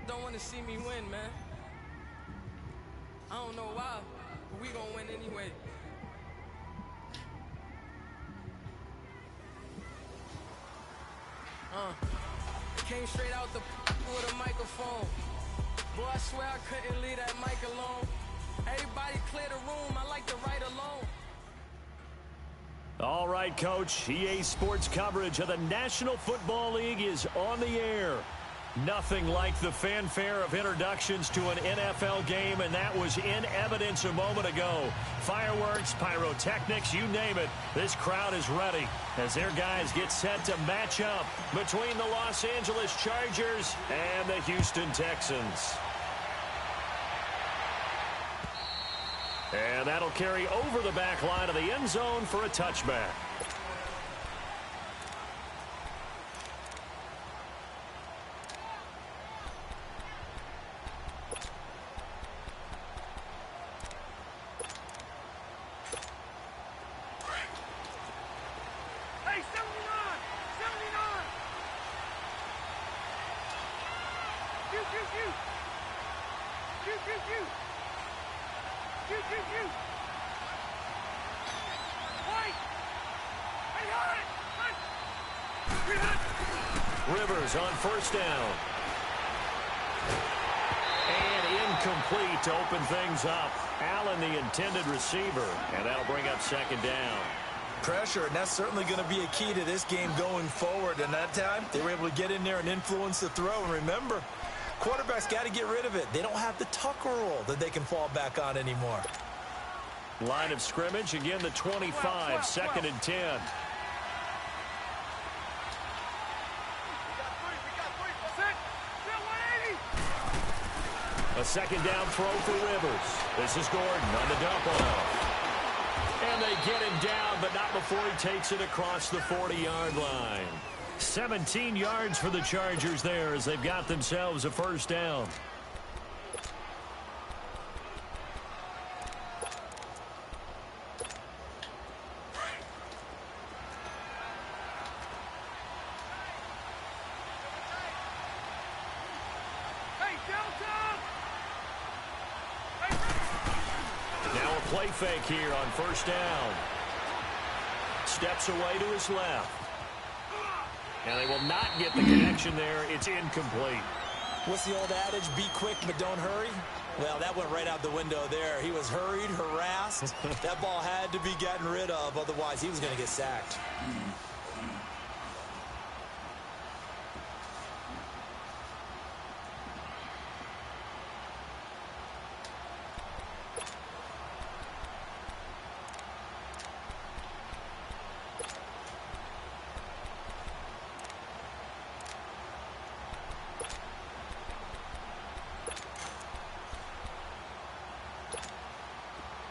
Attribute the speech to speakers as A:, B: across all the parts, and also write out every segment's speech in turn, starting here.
A: Don't want to see me win, man. I don't know why, but we gonna win anyway. Came straight out the with a microphone. Boy, I swear I couldn't leave that mic alone. Everybody clear the room, I like to write alone.
B: All right, Coach. EA Sports coverage of the National Football League is on the air. Nothing like the fanfare of introductions to an NFL game, and that was in evidence a moment ago. Fireworks, pyrotechnics, you name it. This crowd is ready as their guys get set to match up between the Los Angeles Chargers and the Houston Texans. And that'll carry over the back line of the end zone for a touchback. Rivers on first down. And incomplete to open things up. Allen, the intended receiver, and that'll bring up second down.
C: Pressure, and that's certainly going to be a key to this game going forward. And that time, they were able to get in there and influence the throw. And remember, quarterbacks got to get rid of it. They don't have the Tucker rule that they can fall back on anymore.
B: Line of scrimmage, again the 25, second and 10. A second down throw for Rivers. This is Gordon on the dump off. And they get him down, but not before he takes it across the 40-yard line. 17 yards for the Chargers there as they've got themselves a first down. Play fake here on first down. Steps away to his left. And they will not get the connection there. It's incomplete.
C: What's the old adage? Be quick, but don't hurry. Well, that went right out the window there. He was hurried, harassed. That ball had to be gotten rid of. Otherwise, he was going to get sacked.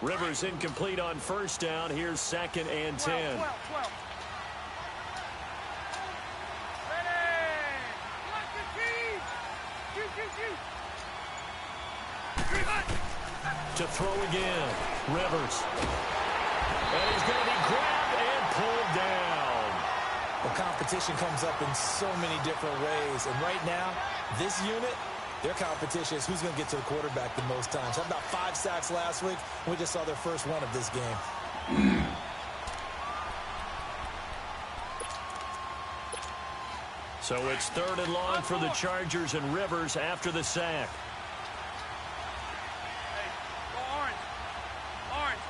B: Rivers incomplete on first down. Here's second and 10.
D: 12.
B: To throw again. Rivers. And he's going to be grabbed and pulled down.
C: Well, competition comes up in so many different ways. And right now, this unit, their competition is who's going to get to the quarterback the most times. How about 5 sacks last week? We just saw their first one of this game.
B: So it's third and long for the Chargers and Rivers after the sack.
D: Hey, go orange. Orange.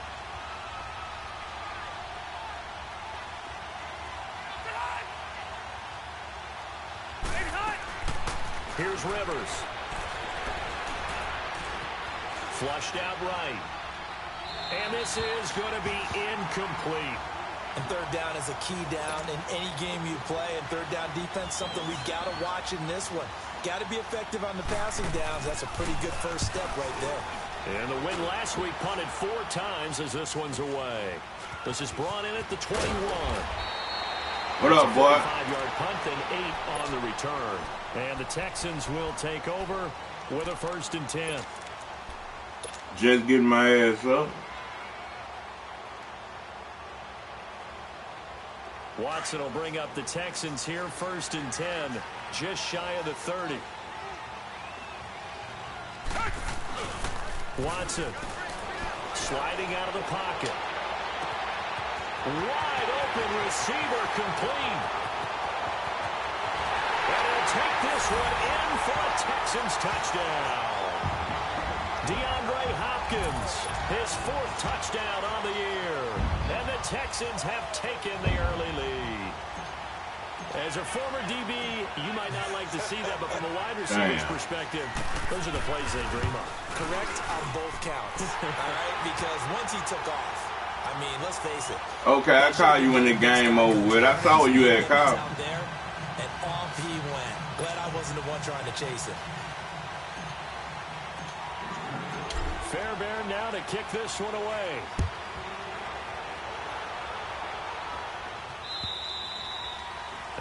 B: Here's Rivers. Flushed out right. And this is going to be incomplete.
C: And third down is a key down in any game you play. And third down defense, something we've got to watch in this one. Got to be effective on the passing downs. That's a pretty good first step right there.
B: And the win last week punted 4 times as this one's away. This is brought in at the 21.
E: What up, boy?
B: 5-yard punt, then 8 on the return. And the Texans will take over with a first and 10.
E: Just getting my ass up.
B: Watson will bring up the Texans here, first and 10, just shy of the 30. Watson sliding out of the pocket. Wide open receiver, complete. And he'll take this one in for a Texans touchdown. DeAndre Hopkins, his 4th touchdown on the year. And the Texans have taken the early lead. As a former DB, you might not like to see that, but from a wide receiver's perspective, those are the plays they dream of.
C: Correct on both counts, all right? Because once he took off, I mean, let's face it.
E: Okay, I call you when the game over with. I saw you had called.
C: And off he went. Glad I wasn't the one trying to chase him.
B: Fairbairn now to kick this one away.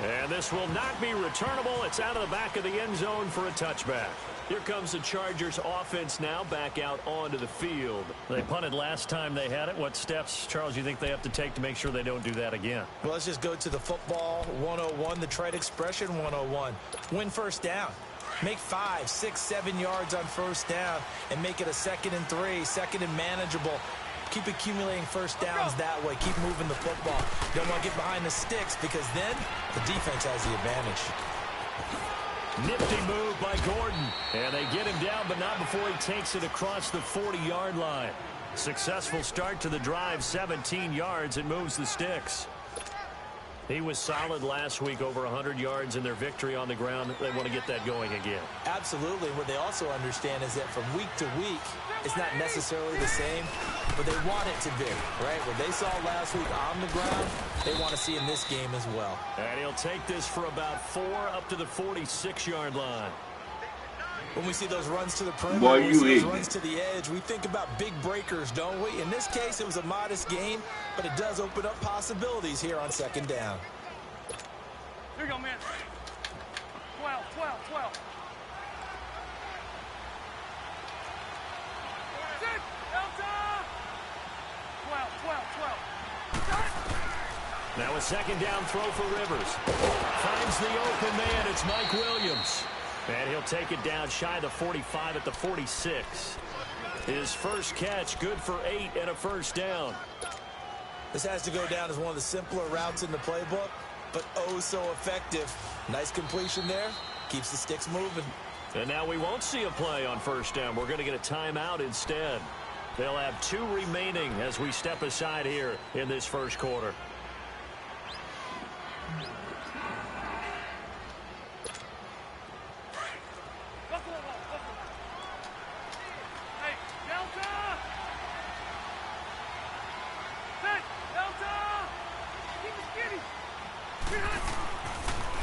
B: And this will not be returnable. It's out of the back of the end zone for a touchback. Here comes the Chargers offense now back out onto the field. They punted last time they had it. What steps, Charles, you think they have to take to make sure they don't do that again?
C: Well, let's just go to the football 101, the trade expression 101. Win first down. Make 5, 6, 7 yards on first down and make it a 2nd and 3, 2nd and manageable. Keep accumulating first downs that way. Keep moving the football. Don't want to get behind the sticks because then the defense has the advantage.
B: Nifty move by Gordon. And they get him down, but not before he takes it across the 40-yard line. Successful start to the drive, 17 yards, and moves the sticks. He was solid last week, over 100 yards in their victory on the ground. They want to get that going again.
C: Absolutely. What they also understand is that from week to week, it's not necessarily the same, but they want it to be, right? What they saw last week on the ground, they want to see in this game as well.
B: And he'll take this for about 4 up to the 46-yard line.
C: When we see those runs to the perimeter,
E: Boy,
C: when we see those runs to the edge, we think about big breakers, don't we? In this case, it was a modest gain, but it does open up possibilities here on 2nd down.
D: Here you go, man. 12, 12, 12. Sit! Delta! 12, 12, 12.
B: Now a 2nd down throw for Rivers. Finds the open man. It's Mike Williams. And he'll take it down shy of the 45 at the 46. His first catch, good for 8 and a first down.
C: This has to go down as one of the simpler routes in the playbook, but oh so effective. Nice completion there. Keeps the sticks moving.
B: And now we won't see a play on first down. We're going to get a timeout instead. They'll have 2 remaining as we step aside here in this first quarter.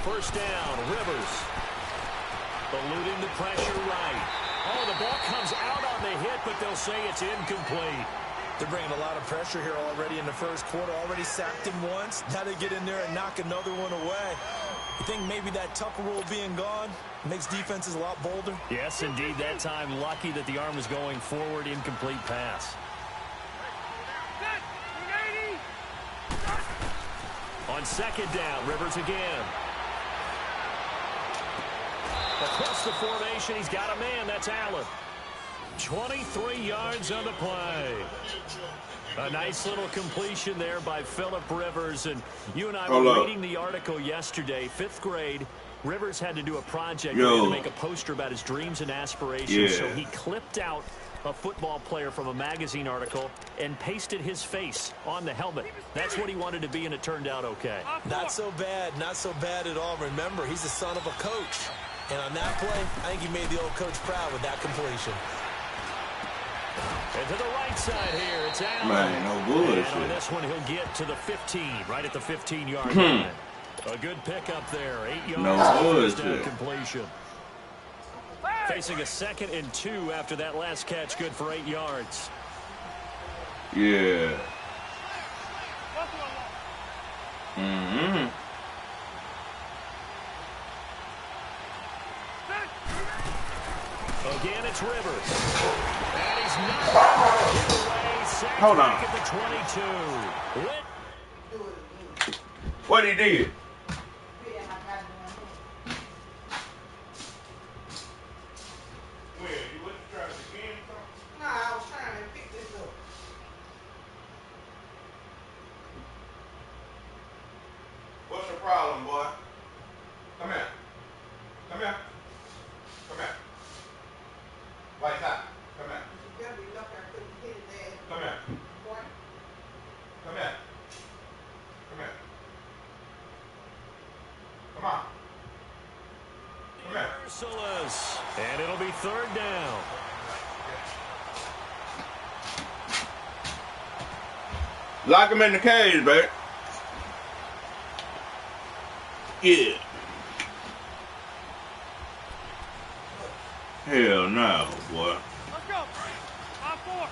B: First down, Rivers. Eluding the pressure right. Oh, the ball comes out on the hit, but they'll say it's incomplete.
C: They're bringing a lot of pressure here already in the first quarter. Already sacked him once. Now they get in there and knock another one away. You think maybe that Tucker rule being gone makes defenses a lot bolder?
B: Yes, indeed. That time, lucky that the arm was going forward. Incomplete pass. On 2nd down, Rivers again. Across the formation, he's got a man. That's Allen. 23 yards on the play. A nice little completion there by Phillip Rivers. And you and I were reading the article yesterday, 5th grade. Rivers had to do a project to make a poster about his dreams and aspirations. So he clipped out a football player from a magazine article and pasted his face on the helmet. That's what he wanted to be, and it turned out okay.
C: Not so bad. Not so bad at all. Remember, he's the son of a coach. And on that play, I think he made the old coach proud with that completion.
B: And to the right side here, it's Allen.
E: Man, no bullshit.
B: And on this one, he'll get to the 15, right at the 15-yard line. A good pickup there. 8 yards.
E: No bullshit.
B: Completion. Facing a 2nd and 2 after that last catch, good for 8 yards.
E: Yeah. Mm-hmm.
B: Again, it's Rivers. And he's not going to give away.
E: Hold on.
B: At the 22.
E: What he did? Come here. Come here. White top. Come here. Come here. Come here. Come here. Come on. Come here.
B: Merciless. And it'll be third down.
E: Lock him in the cage, baby. Yeah. Hell no, boy.
D: Let's go. 5-4.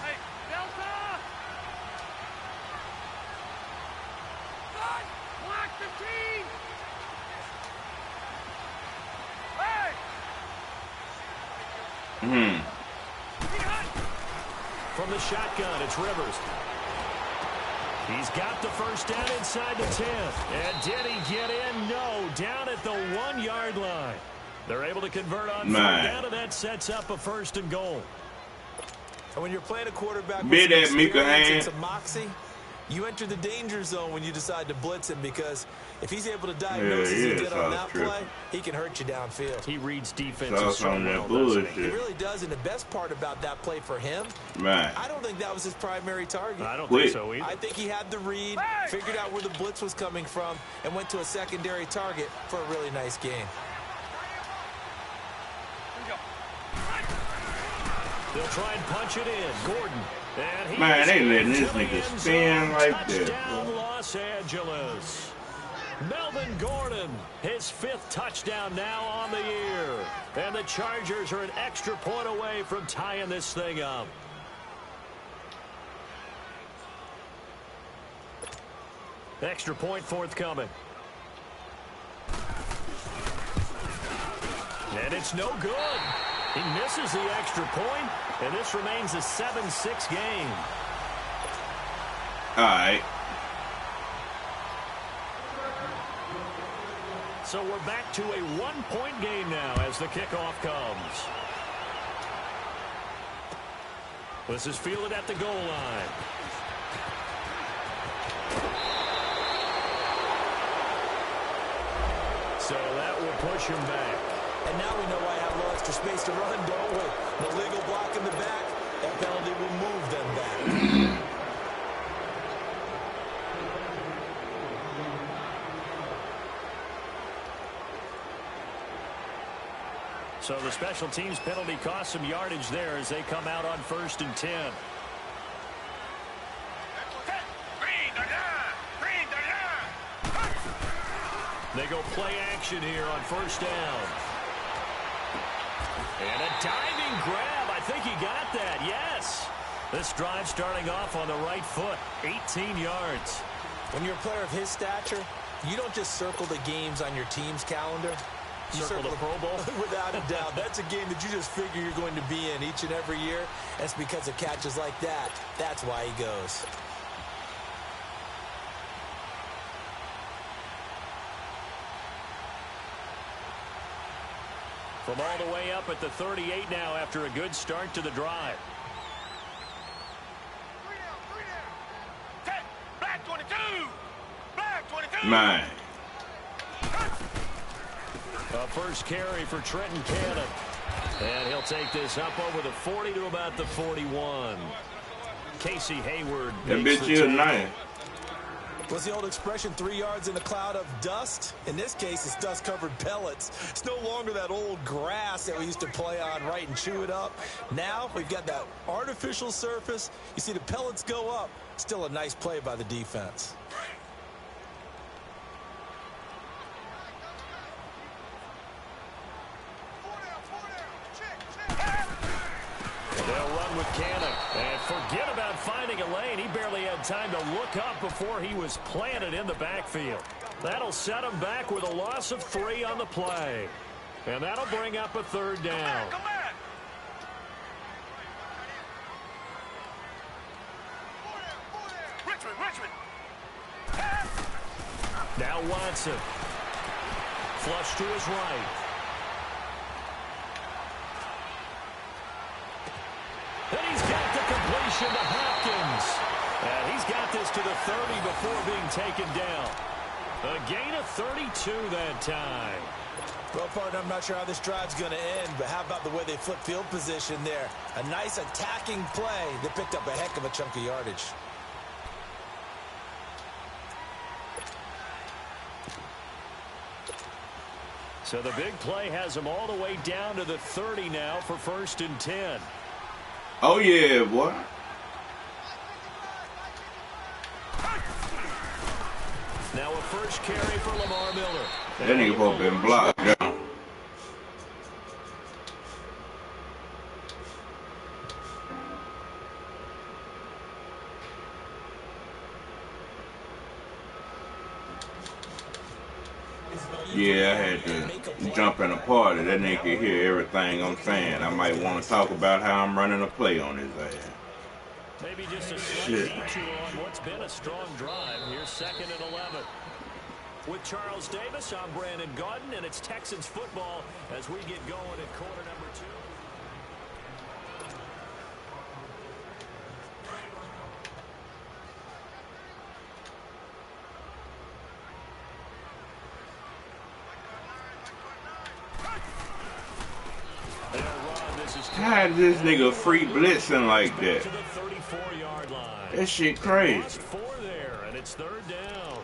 D: Hey, Delta. Good. Block the team. Hey.
B: From the shotgun, it's Rivers. He's got the first down inside the 10. And did he get in? No, down at the 1-yard line. They're able to convert on third down, and that sets up a 1st and goal.
C: And when you're playing a quarterback with
E: Bid that
C: some
E: Mika
C: experience
E: hand.
C: and some moxie, you enter the danger zone when you decide to blitz him, because if he's able to diagnose as he did on that play, he can hurt you downfield.
B: He reads defenses
E: So
B: so
E: on that
B: well, doesn't
E: bullshit.
B: he?
C: He really does, and the best part about that play for him,
E: Man.
C: I don't think that was his primary target.
B: I don't think so either.
C: I think he had the read, figured out where the blitz was coming from, and went to a secondary target for a really nice game.
B: They'll try and punch it in. Gordon. And he
E: Man, they letting
B: is
E: this
B: to the
E: nigga
B: end
E: spin
B: zone.
E: like that,
B: Touchdown,
E: bro.
B: Los Angeles. Melvin Gordon, his 5th touchdown now on the year. And the Chargers are an extra point away from tying this thing up. Extra point forthcoming. And it's no good. He misses the extra point, and this remains a 7-6 game.
E: All right.
B: So we're back to a 1-point game now as the kickoff comes. This is fielded at the goal line. So that will push him back.
C: And now we know why I have a little extra space to run, don't we? No legal block in the back. That penalty will move them back.
B: So the special teams penalty cost some yardage there as they come out on 1st and 10. They go play action here on 1st down. And a diving grab. I think he got that. Yes. This drive starting off on the right foot. 18 yards.
C: When you're a player of his stature, you don't just circle the games on your team's calendar. You
B: Circle the Pro Bowl?
C: Without a doubt. That's a game that you just figure you're going to be in each and every year. That's because of catches like that. That's why he goes.
B: From all the way up at the 38 now after a good start to the drive.
D: Black 22. Black 22.
E: Man.
B: A first carry for Trenton Cannon. And he'll take this up over the 40 to about the 41. Casey Hayward.
E: That
B: makes
E: bitch
B: the
E: is
B: tackle.
E: nice.
C: What's the old expression, 3 yards in a cloud of dust? In this case, it's dust-covered pellets. It's no longer that old grass that we used to play on, right, and chew it up. Now we've got that artificial surface. You see the pellets go up. Still a nice play by the defense.
B: They'll run with Cannon. And forget about finding a lane. He barely had time to look up before he was planted in the backfield. That'll set him back with a loss of 3 on the play. And that'll bring up a 3rd down.
D: Come back. Richmond.
B: Now Watson. Flush to his right. And he's got the completion to Hopkins. And he's got this to the 30 before being taken down. A gain of 32 that time.
C: Well, partner, I'm not sure how this drive's going to end, but how about the way they flip field position there? A nice attacking play that picked up a heck of a chunk of yardage.
B: So the big play has them all the way down to the 30 now for 1st and 10.
E: Oh, yeah, boy.
B: Now a first carry for Lamar Miller.
E: That nigga supposed to been blocked down. Yeah, I had to jump in a party. That nigga could hear everything I'm saying. I might want to talk about how I'm running a play on his ass.
B: Maybe just a slight detour on what's been a strong drive. Here's 2nd and 11. With Charles Davis, I'm Brandon Gaudin, and it's Texans football as we get going at quarter number 2.
E: How is this nigga free blitzing like that?
B: To the 34-yard line.
E: That shit crazy.
B: Four there, and it's 3rd down.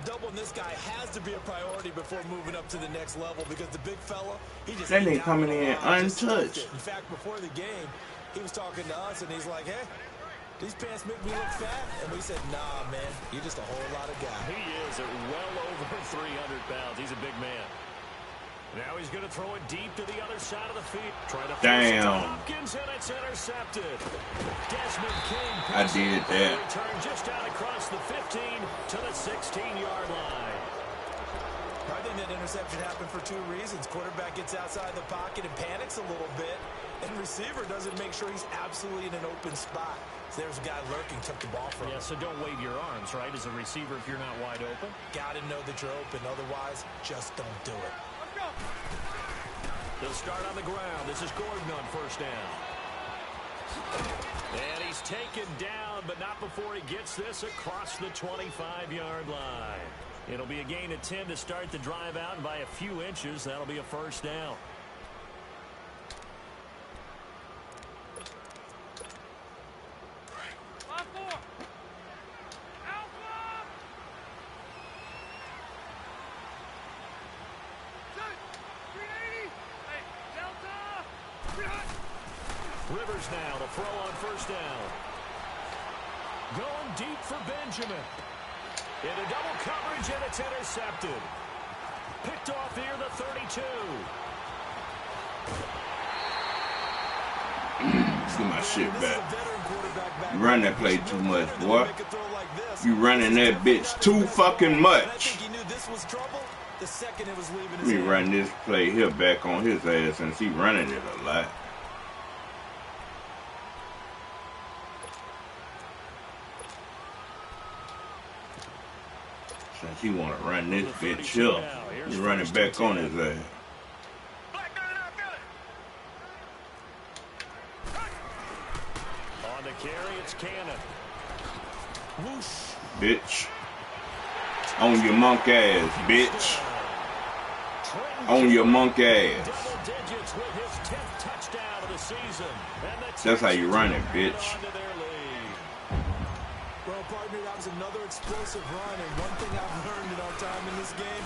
C: Doubling this guy has to be a priority before moving up to the next level because the big fella, he just...
E: That nigga coming in untouched.
C: In fact, before the game, he was talking to us, and he's like, hey, these pants make me look fat. And we said, nah, man, you're just a whole lot of guy.
B: He is at well over 300 pounds. He's a big man. Now he's going to throw it deep to the other side of the field. Trying to force it to Hopkins, and it's intercepted. Desmond King.
E: I did that.
B: Return just out across the 15 to the 16-yard line.
C: I think that interception happened for 2 reasons. Quarterback gets outside the pocket and panics a little bit, and receiver doesn't make sure he's absolutely in an open spot. So there's a guy lurking, took the ball from him.
B: Yeah, so don't wave your arms, right, as a receiver if you're not wide open.
C: Got to know that you're open. Otherwise, just don't do it.
B: They'll start on the ground. This is Gordon on 1st down. And he's taken down, but not before he gets this across the 25-yard line. It'll be a gain of 10 to start the drive out, and by a few inches, that'll be a 1st down. Rivers now to throw on 1st down. Going deep for Benjamin. Into double coverage, and it's intercepted. Picked off here, the 32.
E: Let's get my shit back. You run that play too much, boy. You running that bitch too fucking much. Let me run this play here back on his ass since he running it a lot. Since he want to run this bitch here, he's running back on his ass.
B: On the carry, it's Cannon. Whoosh.
E: Bitch. On your monk ass, bitch. On your monk ass.
B: Double digits with his 10th touchdown of the season.
E: That's how you run it, bitch.
C: Well, partner, that was another explosive run, and one thing I've learned in our time in this game,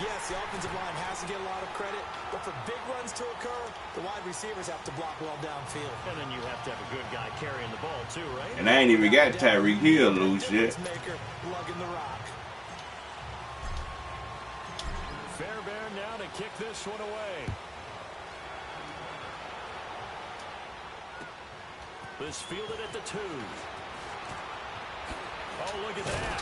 C: yes, the offensive line has to get a lot of credit, but for big runs to occur, the wide receivers have to block well downfield.
B: And then you have to have a good guy carrying the ball, too, right?
E: And I ain't even got Tyreek Hill loose yet.
C: Lugging the rock.
B: Fairbairn now to kick this one away. This fielded at the 2. Oh, look at that.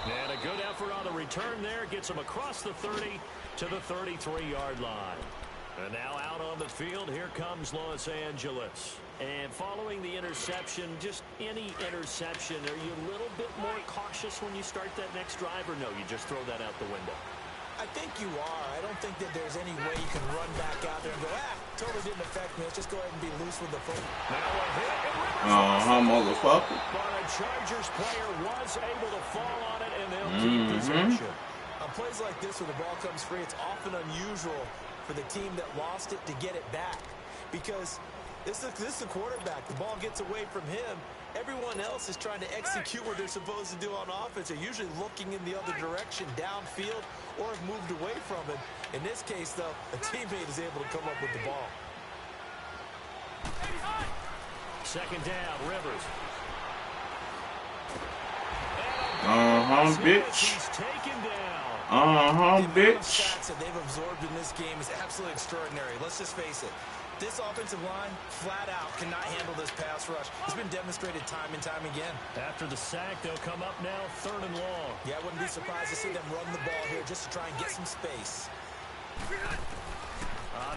B: And a good effort on the return there. Gets him across the 30 to the 33-yard line. And now out on the field, here comes Los Angeles. And following the interception, just any interception, are you a little bit more cautious when you start that next drive, or no, you just throw that out the window?
C: I think you are. I don't think that there's any way you can run back out there and go, totally didn't affect me. Let's just go ahead and be loose with the foot.
E: Motherfucker.
B: But a Chargers player was able to fall on it, and they'll keep possession.
C: I'm On plays like this, when the ball comes free, it's often unusual for the team that lost it to get it back. Because this is the quarterback. The ball gets away from him. Everyone else is trying to execute what they're supposed to do on offense. They're usually looking in the other direction, downfield, or have moved away from it. In this case, though, a teammate is able to come up with the ball.
B: Second down, Rivers.
E: Bitch.
B: He's taken down.
E: Bitch.
C: The sacks that they've absorbed in this game is absolutely extraordinary. Let's just face it. This offensive line, flat out, cannot handle this pass rush. It's been demonstrated time and time again.
B: After the sack, they'll come up now, 3rd and long.
C: Yeah, I wouldn't be surprised to see them run the ball here just to try and get some space.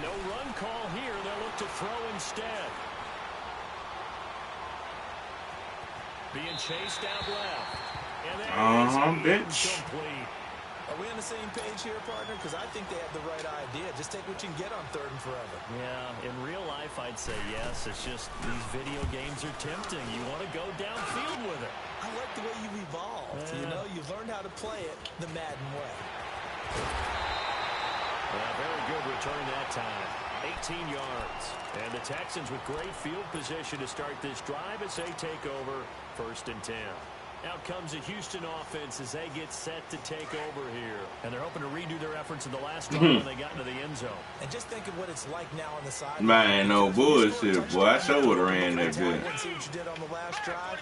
B: No run call here. They'll look to throw instead. Being chased out left. And there
E: bitch.
B: Complete.
C: Are we on the same page here, partner? Because I think they have the right idea. Just take what you can get on 3rd and forever.
B: Yeah, in real life, I'd say yes. It's just these video games are tempting. You want to go downfield with it.
C: I like the way you've evolved.
B: Yeah.
C: You know, you've learned how to play it the Madden way.
B: Very good return that time. 18 yards. And the Texans with great field position to start this drive as they take over 1st and 10. Out comes the Houston offense as they get set to take over here. And they're hoping to redo their efforts in the last drive when they got into the end zone.
C: And just think of what it's like now on the side.
E: Man, no bullshit, boy. I sure would have ran that good.
C: See what you did on the last drive.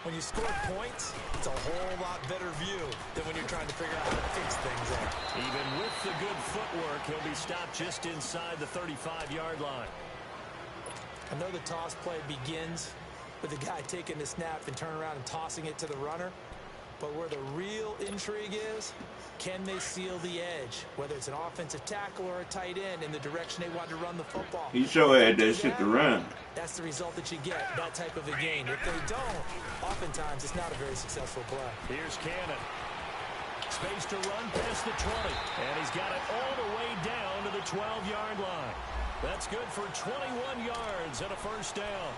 C: When you score points, it's a whole lot better view than when you're trying to figure out how to fix things there.
B: Even with the good footwork, he'll be stopped just inside the 35-yard line.
C: I know the toss play begins with the guy taking the snap and turning around and tossing it to the runner. But where the real intrigue is, can they seal the edge? Whether it's an offensive tackle or a tight end in the direction they want to run the football.
E: He sure had that shit to run.
C: That's the result that you get, that type of a game. If they don't, oftentimes it's not a very successful play.
B: Here's Cannon. Space to run past the 20. And he's got it all the way down to the 12-yard line. That's good for 21 yards and a 1st down.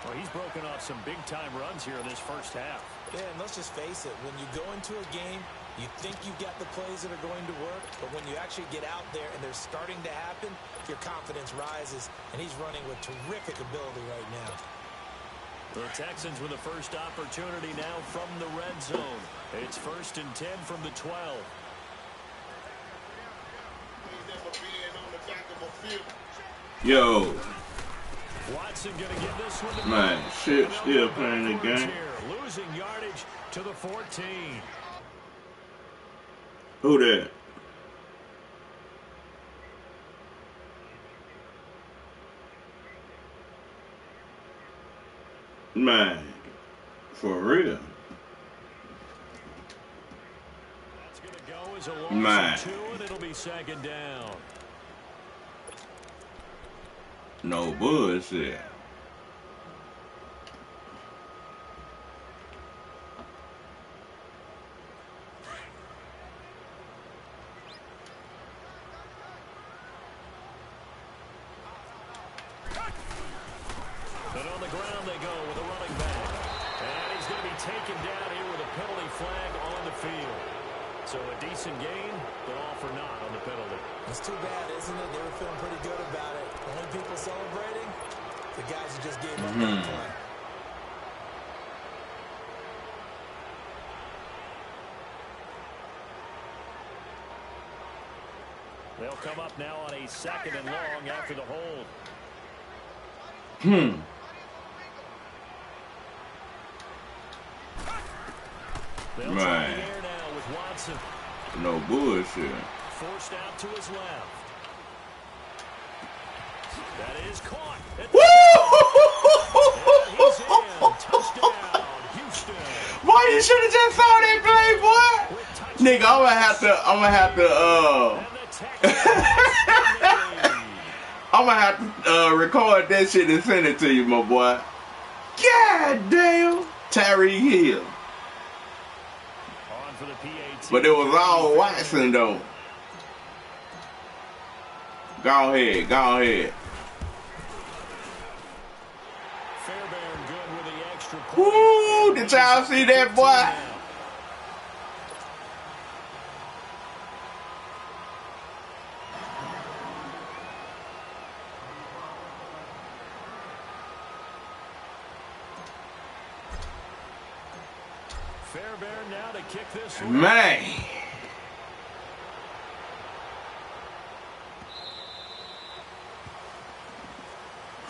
B: Well, he's broken off some big-time runs here in this first half.
C: Yeah, and let's just face it. When you go into a game, you think you've got the plays that are going to work, but when you actually get out there and they're starting to happen, your confidence rises, and he's running with terrific ability right now.
B: The Texans with the first opportunity now from the red zone. It's 1st and 10 from the 12.
E: Yo.
B: Watson gonna give this one to
E: Man, shit, still playing the game.
B: Losing yardage to the 14.
E: Who that? Man, for real.
B: That's gonna go as a loss
E: Man.
B: of 2, and it'll be 2nd down.
E: No bullshit.
B: But on the ground they go with a running back. And he's going to be taken down here with a penalty flag on the field. So a decent gain, but all for naught on the penalty.
C: It's too bad, isn't it? They were feeling pretty good about it. The only people celebrating, the guys who just gave up that play.
B: They'll come up now on a 2nd and long after the hold. They'll try the air now with Watson.
E: No bullshit.
B: Forced out to his left. That is caught. He's in. Touchdown, Houston.
E: Boy, you should have just saw that play, boy. Nigga, I'm gonna have to record that shit and send it to you, my boy. God damn. Tyreek Hill.
B: On for the PAT.
E: But it was all Watson, though. Go ahead.
B: Fairbairn good with the extra point.
E: Woo! Did y'all see that, boy?
B: Fairbairn now to kick this one.
E: Man.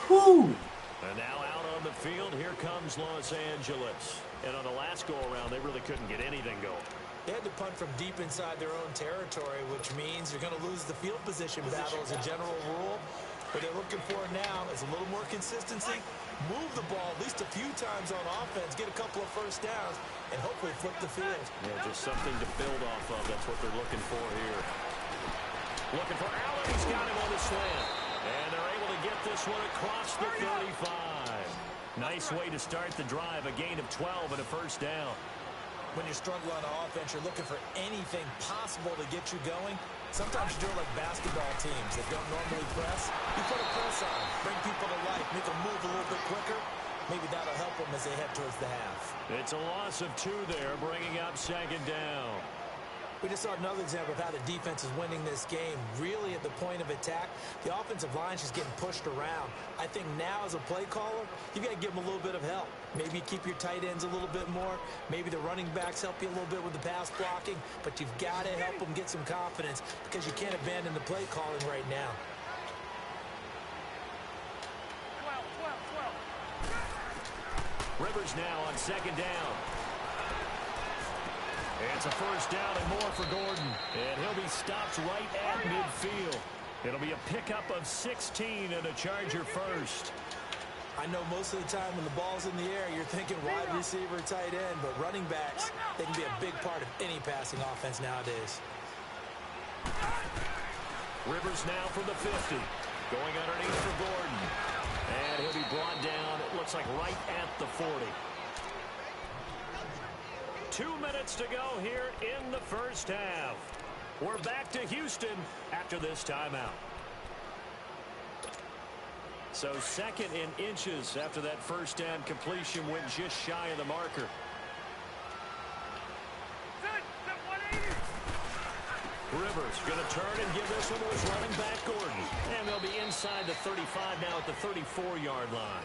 E: Whew.
B: And now out on the field, here comes Los Angeles. And on the last go-around, they really couldn't get anything going.
C: They had to punt from deep inside their own territory, which means you're going to lose the field position battle as a general rule. What they're looking for now is a little more consistency, move the ball at least a few times on offense, get a couple of first downs, and hopefully flip the field.
B: Yeah, just something to build off of. That's what they're looking for here. Looking for Allen. He's got him on the slant. And they're able to get this one across the 35. Nice way to start the drive. A gain of 12 and a first down.
C: When you're struggling on offense, you're looking for anything possible to get you going. Sometimes you do it like basketball teams that don't normally press. You put a press on, bring people to life, make them move a little bit quicker. Maybe that'll help them as they head towards the half.
B: It's a loss of 2 there, bringing up second down.
C: We just saw another example of how the defense is winning this game. Really at the point of attack, the offensive line is just getting pushed around. I think now as a play caller, you got to give them a little bit of help. Maybe keep your tight ends a little bit more. Maybe the running backs help you a little bit with the pass blocking. But you've got to help them get some confidence because you can't abandon the play calling right now.
D: 12.
B: Rivers now on second down. It's a first down and more for Gordon. And he'll be stopped right at midfield. It'll be a pickup of 16 and a Charger first.
C: I know most of the time when the ball's in the air, you're thinking wide receiver, tight end, but running backs, they can be a big part of any passing offense nowadays.
B: Rivers now from the 50. Going underneath for Gordon. And he'll be brought down, it looks like right at the 40. 2 minutes to go here in the first half. We're back to Houston after this timeout. So second in inches after that first down completion went just shy of the marker. Rivers going to turn and give this one to his running back, Gordon. And they'll be inside the 35 now at the 34-yard line.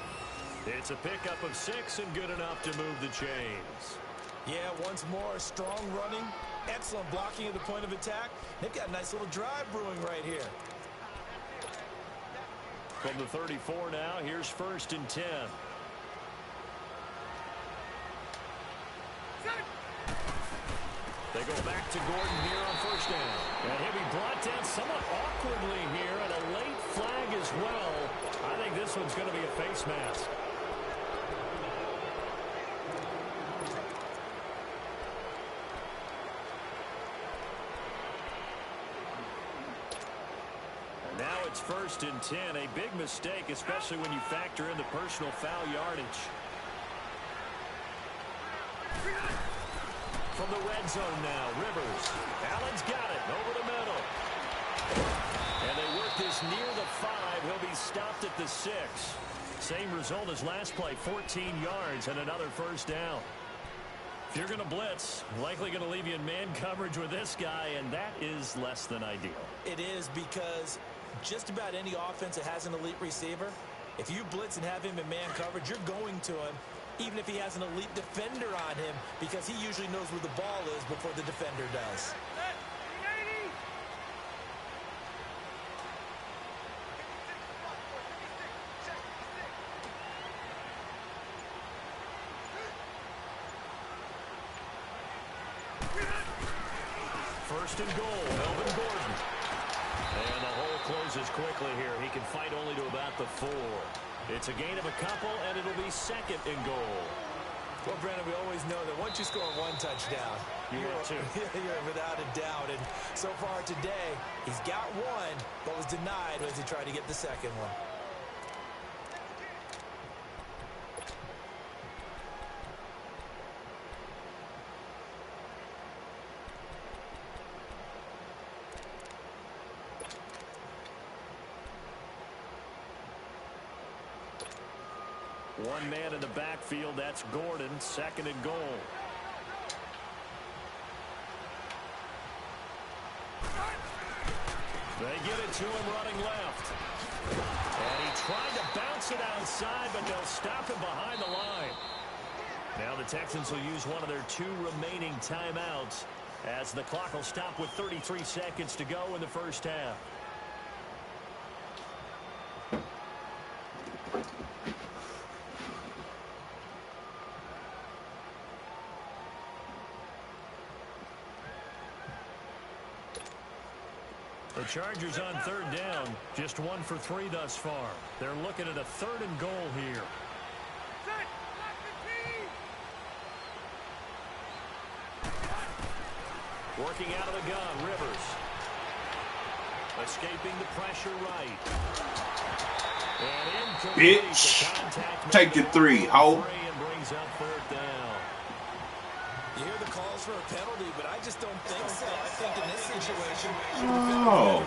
B: It's a pickup of 6 and good enough to move the chains.
C: Yeah, once more, strong running, excellent blocking at the point of attack. They've got a nice little drive brewing right here.
B: From the 34 now, here's first and 10. They go back to Gordon here on first down. And he'll be brought down somewhat awkwardly here, and a late flag as well. I think this one's going to be a face mask. Now it's first and 10, a big mistake, especially when you factor in the personal foul yardage. From the red zone now, Rivers. Allen's got it over the middle. And they work this near the 5. He'll be stopped at the 6. Same result as last play, 14 yards and another first down. If you're going to blitz, likely going to leave you in man coverage with this guy, and that is less than ideal.
C: It is because just about any offense that has an elite receiver, if you blitz and have him in man coverage, you're going to him, even if he has an elite defender on him, because he usually knows where the ball is before the defender does.
B: First and goal, Melvin Gordon. And the hole closes quickly here. He can fight only to about the 4. It's a gain of a couple, and it'll be second and goal.
C: Well, Brandon, we always know that once you score 1 touchdown, you're without a doubt. And so far today, he's got 1, but was denied as he tried to get the second one.
B: One man in the backfield, that's Gordon, second and goal. They get it to him running left. And he tried to bounce it outside, but they'll stop him behind the line. Now the Texans will use one of their 2 remaining timeouts as the clock will stop with 33 seconds to go in the first half. The Chargers on 3rd down, just 1 for 3 thus far. They're looking at a 3rd and goal here. Working out of the gun, Rivers. Escaping the pressure right. And
E: bitch, take your 3, ho.
B: And brings up 4th down.
C: You hear the calls for a penalty, but I just don't think so. I think in this situation,
E: Oh.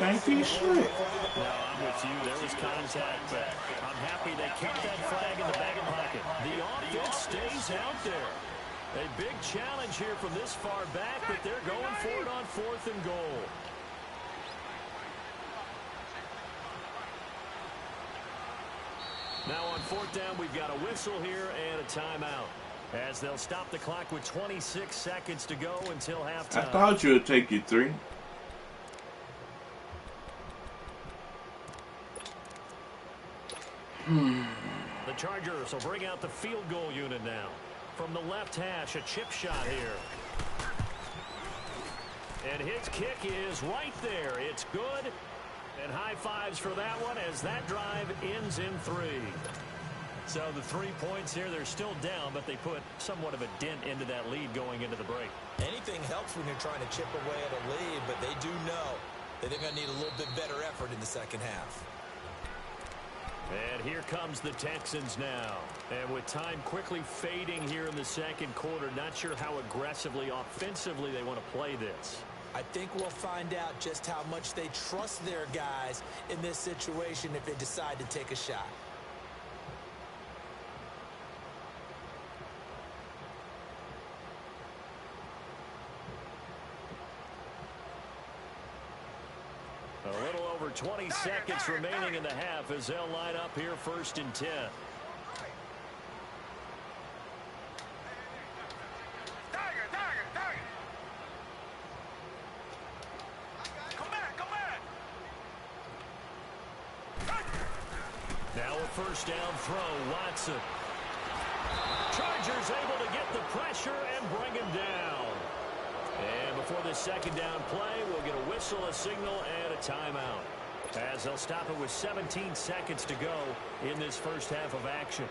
B: Thank you, shit. No, I'm with you. There was contact, but I'm happy they kept that flag in the back pocket. The offense stays out there. A big challenge here from this far back, but they're going for it on 4th and goal. Now on 4th down, we've got a whistle here and a timeout, as they'll stop the clock with 26 seconds to go until halftime.
E: I thought you would take your 3.
B: The Chargers will bring out the field goal unit now. From the left hash, a chip shot here. And his kick is right there. It's good. And high fives for that one as that drive ends in 3. So the 3 points here, they're still down, but they put somewhat of a dent into that lead going into the break.
C: Anything helps when you're trying to chip away at a lead, but they do know that they're going to need a little bit better effort in the second half.
B: And here comes the Texans now. And with time quickly fading here in the second quarter, not sure how aggressively, offensively they want to play this.
C: I think we'll find out just how much they trust their guys in this situation if they decide to take a shot.
B: A little over 20 seconds remaining in the half as they'll line up here 1st and 10. Now a 1st down throw, Watson. Chargers able to get the pressure and bring him down. And before the 2nd down play, we'll get a whistle, a signal, and a timeout, as they'll stop it with 17 seconds to go in this first half of action.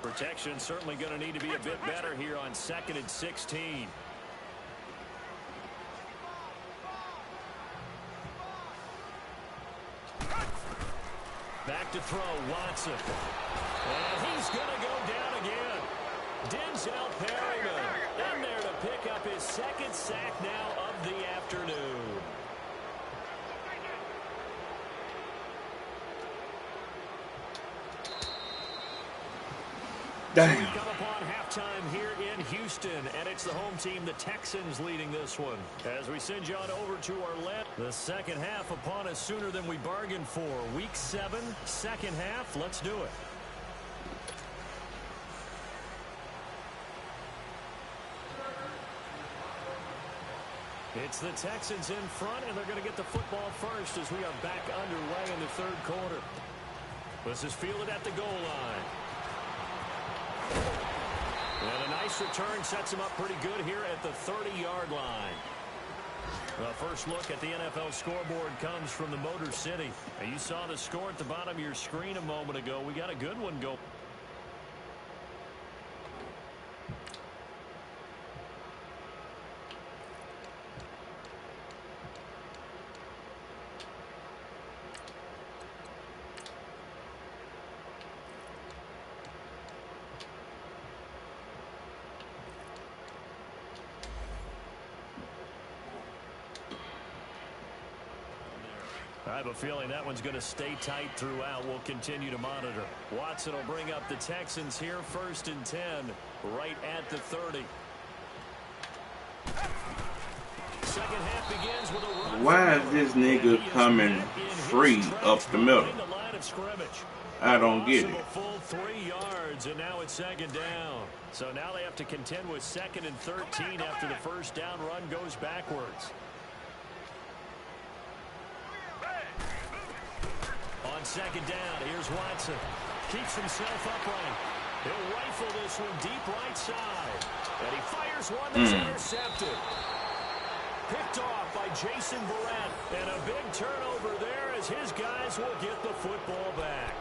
B: Protection certainly going to need to be a bit better here on 2nd and 16. Back to throw, Watson. And he's going to go down again. Denzel Perryman in there to pick up his 2nd sack now of the afternoon.
E: Damn.
B: So we come upon halftime here in Houston, and it's the home team, the Texans, leading this one. As we send you on over to our left, the second half upon us sooner than we bargained for. Week 7, second half. Let's do it. It's the Texans in front, and they're going to get the football first as we are back underway in the 3rd quarter. This is fielded at the goal line. And a nice return sets him up pretty good here at the 30-yard line. The first look at the NFL scoreboard comes from the Motor City. And you saw the score at the bottom of your screen a moment ago. We got a good one going. I have a feeling that one's going to stay tight throughout. We'll continue to monitor. Watson will bring up the Texans here, 1st and 10, right at the 30. Second half begins with a run.
E: Why is this nigga coming free up the middle? I don't get it.
B: Full 3 yards, and now it's 2nd down. So now they have to contend with 2nd and 13 after the first down run goes backwards. On 2nd down, here's Watson. Keeps himself upright. He'll rifle this one deep right side. And he fires one that's intercepted. Picked off by Jason Verrett. And a big turnover there as his guys will get the football back.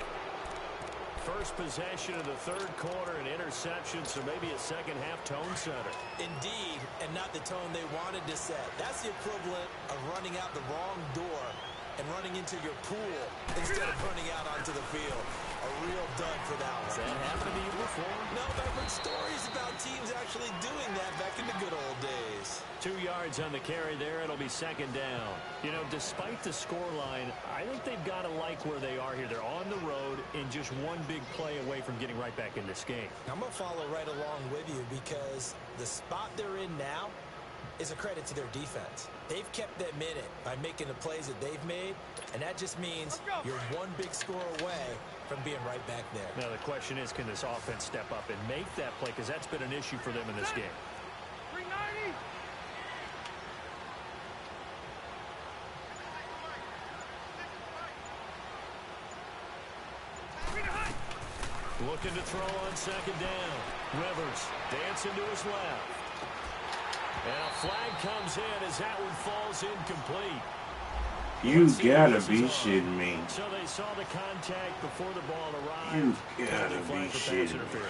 B: First possession of the 3rd quarter, an interception, so maybe a second-half tone setter.
C: Indeed, and not the tone they wanted to set. That's the equivalent of running out the wrong door and running into your pool instead of running out onto the field. A real dud for that one.
B: Has that happened to you before?
C: No, but I've heard stories about teams actually doing that back in the good old days.
B: 2 yards on the carry there. It'll be 2nd down. You know, despite the scoreline, I think they've got to like where they are here. They're on the road and just one big play away from getting right back in this game.
C: I'm going to follow right along with you because the spot they're in now is a credit to their defense. They've kept them in it by making the plays that they've made, and that just means you're one big score away from being right back there.
B: Now the question is, can this offense step up and make that play? Because that's been an issue for them in this game.
D: 390.
B: Looking to throw on 2nd down. Rivers dancing to his left. And a flag comes in as that one falls incomplete.
E: You gotta be shitting me.
B: So they saw the contact before the ball arrived.
E: You gotta be shitting me.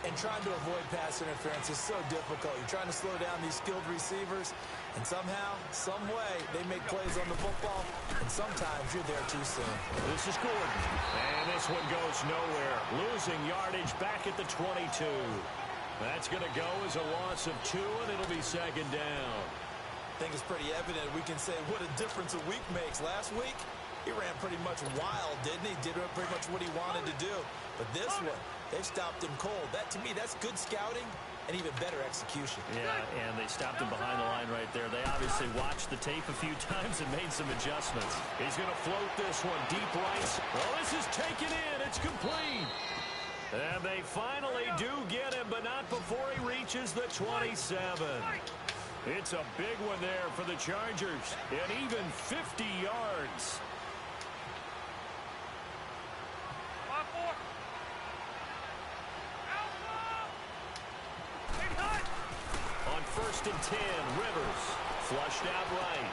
C: And trying to avoid pass interference is so difficult. You're trying to slow down these skilled receivers, and somehow, some way, they make plays on the football, and sometimes you're there too soon.
B: This is Gordon. And this one goes nowhere. Losing yardage back at the 22. That's going to go as a loss of 2, and it'll be 2nd down.
C: I think it's pretty evident we can say what a difference a week makes. Last week, he ran pretty much wild, didn't he? Did pretty much what he wanted to do. But this one, they stopped him cold. That, to me, that's good scouting and even better execution.
B: Yeah, and they stopped him behind the line right there. They obviously watched the tape a few times and made some adjustments. He's going to float this one deep right. Well, this is taken in. It's complete. And they finally do get him, but not before he reaches the 27. It's a big one there for the Chargers, and even 50 yards.
D: 5-4.
B: On 1st and 10, Rivers flushed out right.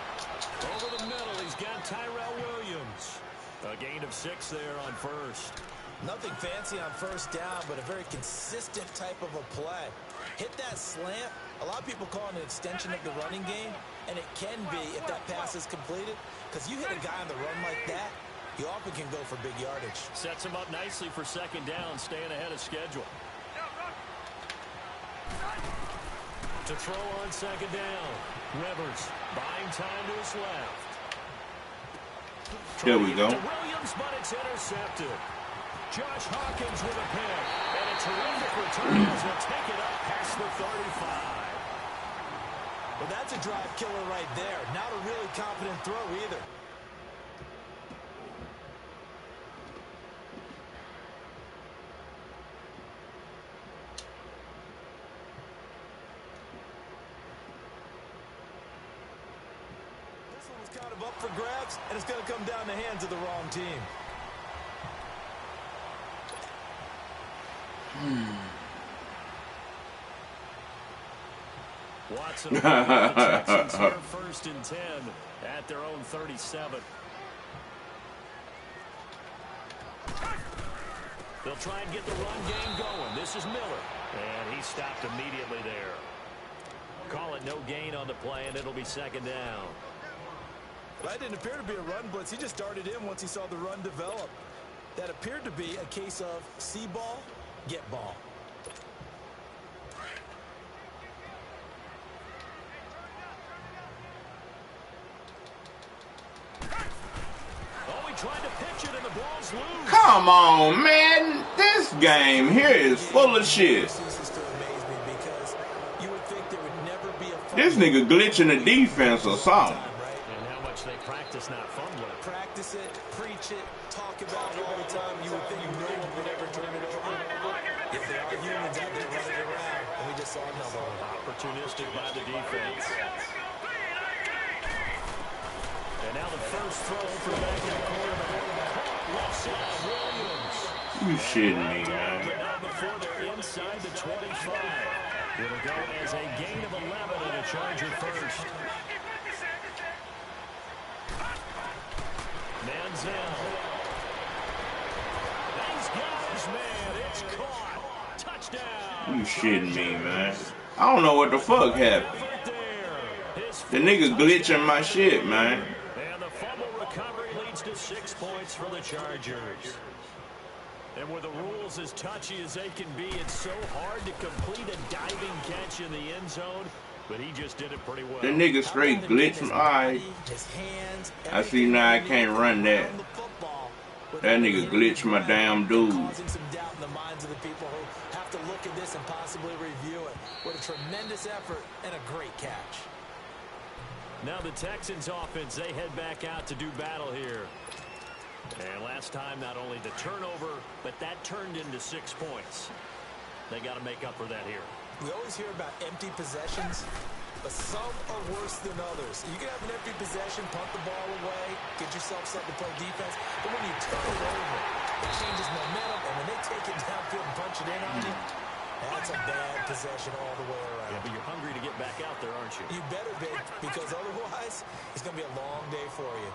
B: Over the middle, he's got Tyrell Williams. A gain of 6 there on 1st.
C: Nothing fancy on 1st down, but a very consistent type of a play. Hit that slant. A lot of people call it an extension of the running game, and it can be if that pass is completed, because you hit a guy on the run like that, you often can go for big yardage.
B: Sets him up nicely for 2nd down, staying ahead of schedule. To throw on 2nd down. Rivers buying time to his left.
E: There we go.
B: Williams, but it's intercepted. Josh Hawkins with a pick. And a terrific return as he'll take it up past the 35.
C: Well, that's a drive killer right there. Not a really confident throw either. This one was kind of up for grabs, and it's going to come down the hands of the wrong team.
B: Watson will the Texans here 1st and 10 at their own 37. They'll try and get the run game going. This is Miller, and he stopped immediately there. Call it no gain on the play, and it'll be 2nd down.
C: Well, that didn't appear to be a run blitz. He just started in once he saw the run develop. That appeared to be a case of see ball, get ball.
E: Come on, man. This game here is full of shit. This nigga glitching the defense or something.
B: And how much they practice not fumbling.
C: Practice it, preach it, talk about it all the time. You would think no one would ever turn it over. Yet there are humans out there running around, and we just saw another one.
B: Opportunistic by the defense. And now the first throw for the back of the quarterback. Left side, Williams.
E: You shitting me, man.
B: Now before they're inside the 25. It'll go as a gain of 11 and a Charger first. Manziel. He's got his man. It's caught. Touchdown.
E: You shitting me, man. I don't know what the fuck happened. The nigga glitching my shit, man.
B: And the fumble recovery leads to 6 points for the Chargers. And with the rules as touchy as they can be, it's so hard to complete a diving catch in the end zone, but he just did it pretty well.
E: The nigga straight glitching. Alright. I see now I can't run that. That nigga glitched my damn dude.
C: Causing some doubt in the minds of the people who have to look at this and possibly review it. What a tremendous effort and a great catch.
B: Now the Texans offense, they head back out to do battle here. And last time, not only the turnover, but that turned into 6 points. They got to make up for that here.
C: We always hear about empty possessions, but some are worse than others. You can have an empty possession, punt the ball away, get yourself set to play defense, but when you turn it over, it changes momentum, and when they take it downfield and punch it in on you, that's a bad possession all the way around.
B: Yeah, but you're hungry to get back out there, aren't you?
C: You better be, because otherwise, it's going to be a long day for you.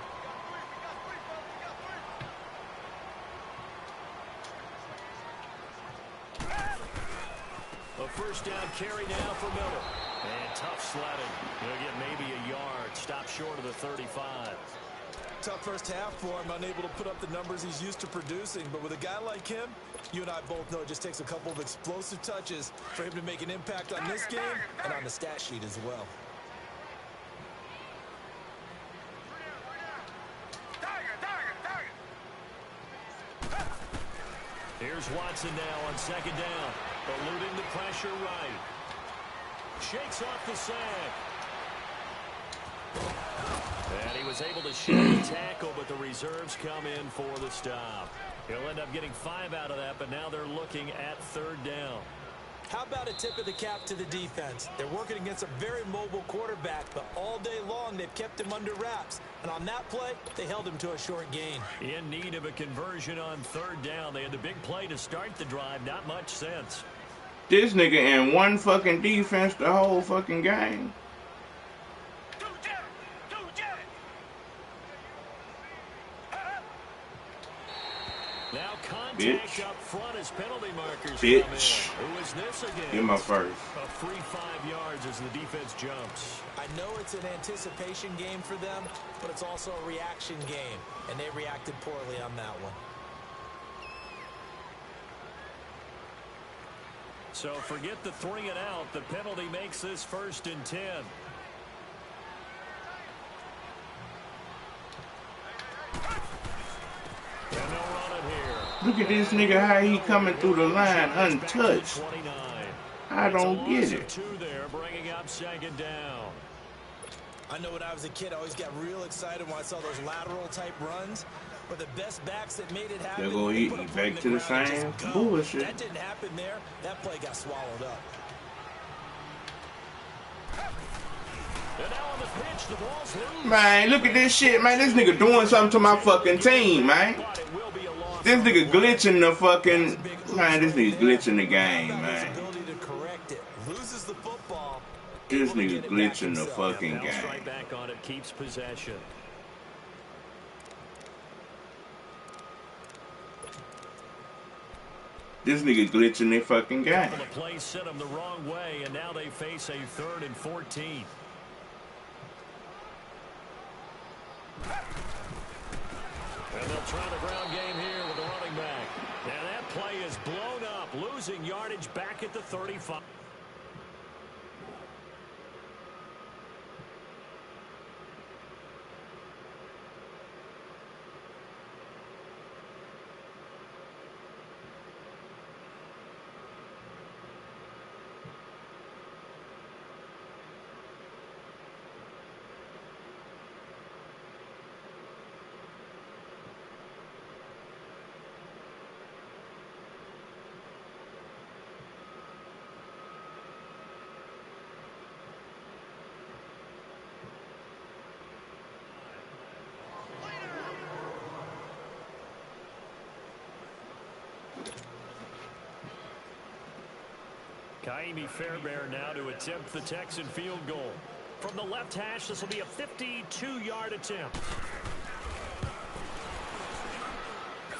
B: A first down carry now for Miller. And tough sledding. He'll get maybe a yard. Stop short of the 35.
C: Tough first half for him, unable to put up the numbers he's used to producing. But with a guy like him, you and I both know it just takes a couple of explosive touches for him to make an impact on this game and on the stat sheet as well.
B: Here's Watson now on second down. Eluding the pressure right. Shakes off the sack. And he was able to shed the tackle, but the reserves come in for the stop. He'll end up getting 5 out of that, but now they're looking at third down.
C: How about a tip of the cap to the defense? They're working against a very mobile quarterback, but all day long they've kept him under wraps. And on that play, they held him to a short gain.
B: In need of a conversion on third down. They had the big play to start the drive. Not much sense.
E: This nigga in one fucking defense the whole fucking game.
B: Now contact
E: Bitch.
B: up front as penalty markers
E: Bitch.
B: come in. Who is this again?
E: Get my first.
B: A free 5 yards as the defense jumps.
C: I know it's an anticipation game for them, but it's also a reaction game, and they reacted poorly on that one.
B: So forget the 3 and out. The penalty makes this 1st and 10. And they'll run it here.
E: Look at this nigga, how he coming through the line untouched. I don't get it.
B: 2 there, bringing up second down.
C: I know when I was a kid, I always got real excited when I saw those lateral type runs. But the best backs that made it happen.
E: They're gonna eat back to the same bullshit.
C: That didn't happen there. That play got swallowed up.
B: And now on the pitch, the ball's loose.
E: Man, look at this shit, man. This nigga doing something to my fucking team, man. This nigga glitching the fucking... Man, this nigga glitching the game, man.
C: Loses the football.
E: This nigga glitching the fucking game.
B: Right back on it, keeps possession.
E: This nigga glitching their fucking game.
B: The play sent them the wrong way, and now they face a 3rd and 14. And they'll try the ground game here with the running back. And that play is blown up, losing yardage back at the 35. Kaimi Fairbairn now to attempt the Texan field goal. From the left hash, this will be a 52-yard attempt.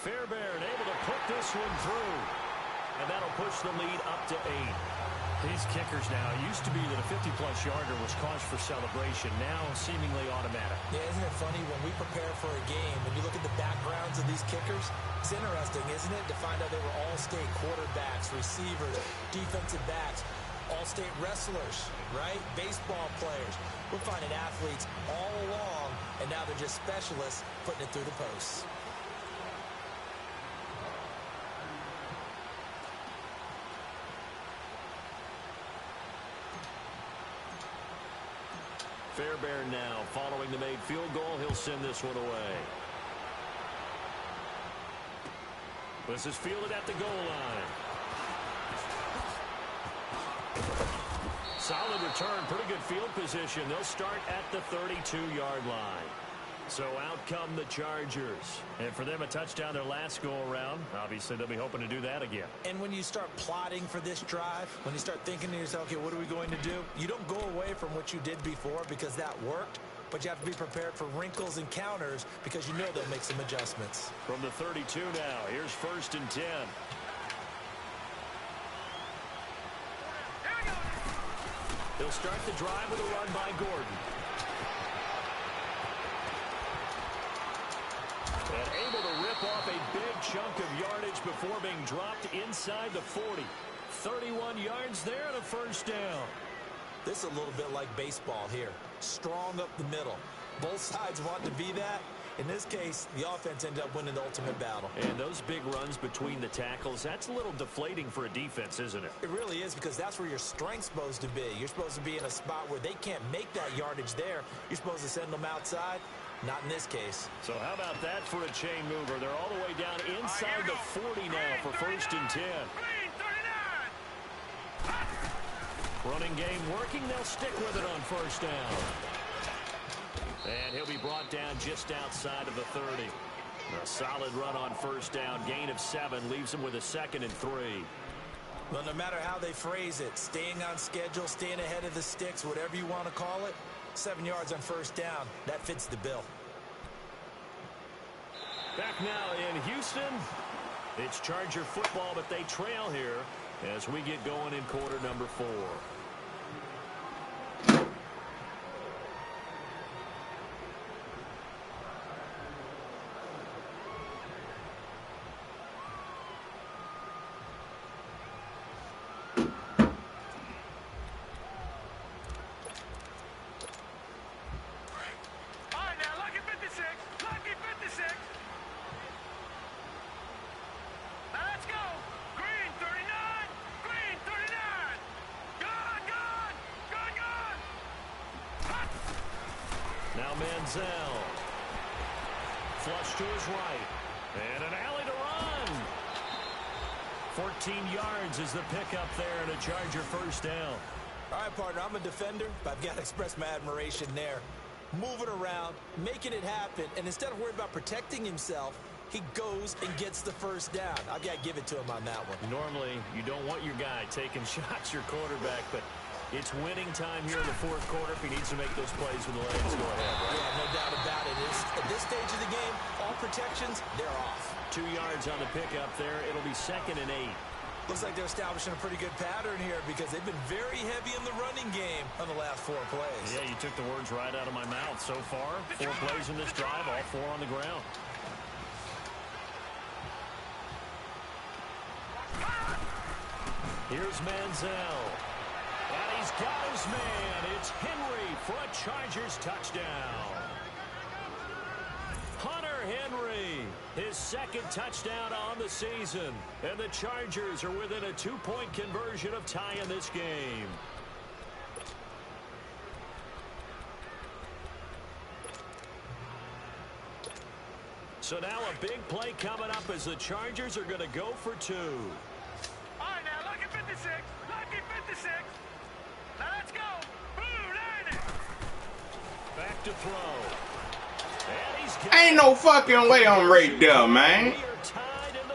B: Fairbairn able to put this one through. And that'll push the lead up to 8. These kickers now, it used to be that a 50-plus yarder was cause for celebration. Now seemingly automatic.
C: Yeah, isn't it funny when we prepare for a game, when you look at the backgrounds of these kickers, it's interesting, isn't it, to find out they were all-state quarterbacks, receivers, defensive backs, all-state wrestlers, right? Baseball players. We're finding athletes all along, and now they're just specialists putting it through the posts.
B: Fairbairn now following the made field goal. He'll send this one away. This is fielded at the goal line. Solid return. Pretty good field position. They'll start at the 32-yard line. So out come the Chargers. And for them, a touchdown their last go-around. Obviously, they'll be hoping to do that again.
C: And when you start plotting for this drive, when you start thinking to yourself, okay, what are we going to do? You don't go away from what you did before because that worked, but you have to be prepared for wrinkles and counters because you know they'll make some adjustments.
B: From the 32 now, here's 1st and 10. He'll start the drive with a run by Gordon. And able to rip off a big chunk of yardage before being dropped inside the 40. 31 yards there and a 1st down.
C: This is a little bit like baseball here. Strong up the middle. Both sides want to be that. In this case, the offense ended up winning the ultimate battle.
B: And those big runs between the tackles, that's a little deflating for a defense, isn't it?
C: It really is, because that's where your strength's supposed to be. You're supposed to be in a spot where they can't make that yardage there. You're supposed to send them outside. Not in this case.
B: So how about that for a chain mover? They're all the way down inside the 40 now for 1st and 10. Running game working. They'll stick with it on 1st down. And he'll be brought down just outside of the 30. A solid run on 1st down. Gain of 7 leaves him with a 2nd and 3.
C: Well, no matter how they phrase it, staying on schedule, staying ahead of the sticks, whatever you want to call it, 7 yards on 1st down. That fits the bill.
B: Back now in Houston. It's Charger football, but they trail here as we get going in quarter number 4. Manziel. Flush to his right. And an alley to run. 14 yards is the pickup there and a Charger 1st down.
C: All right, partner, I'm a defender, but I've got to express my admiration there. Moving around, making it happen, and instead of worrying about protecting himself, he goes and gets the 1st down. I've got to give it to him on that one.
B: Normally, you don't want your guy taking shots, your quarterback, but it's winning time here in the 4th quarter. If he needs to make those plays when the Lions go ahead, right?
C: Yeah, no doubt about it. At this stage of the game, all protections, they're off.
B: 2 yards on the pickup there. It'll be 2nd and 8.
C: Looks like they're establishing a pretty good pattern here because they've been very heavy in the running game on the last 4 plays.
B: Yeah, you took the words right out of my mouth. So far, 4 plays in this drive, all 4 on the ground. Here's Manziel. And he's got his man. It's Henry for a Chargers touchdown. Hunter Henry, his 2nd touchdown on the season. And the Chargers are within a 2-point conversion of tying this game. So now a big play coming up as the Chargers are going to go for 2.
D: All right, now, lucky 56. Lucky 56. Now, let's go. Boom, there it is.
B: Back to throw. And he's got
E: Ain't no fucking way I'm right there, man.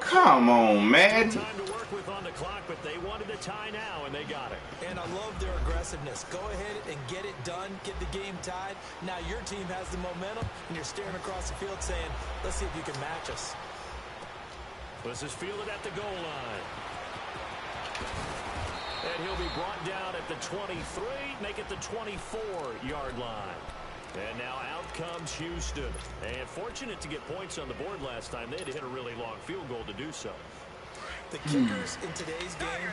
E: Come on, man.
B: time to work with on the clock, but they wanted the tie now, and they got it.
C: And I love their aggressiveness. Go ahead and get it done, get the game tied. Now your team has the momentum, and you're staring across the field saying, let's see if you can match us.
B: This is fielded at the goal line. And he'll be brought down at the 23, make it the 24-yard line. And now out comes Houston. And fortunate to get points on the board last time. They had to hit a really long field goal to do so.
C: The kickers in today's game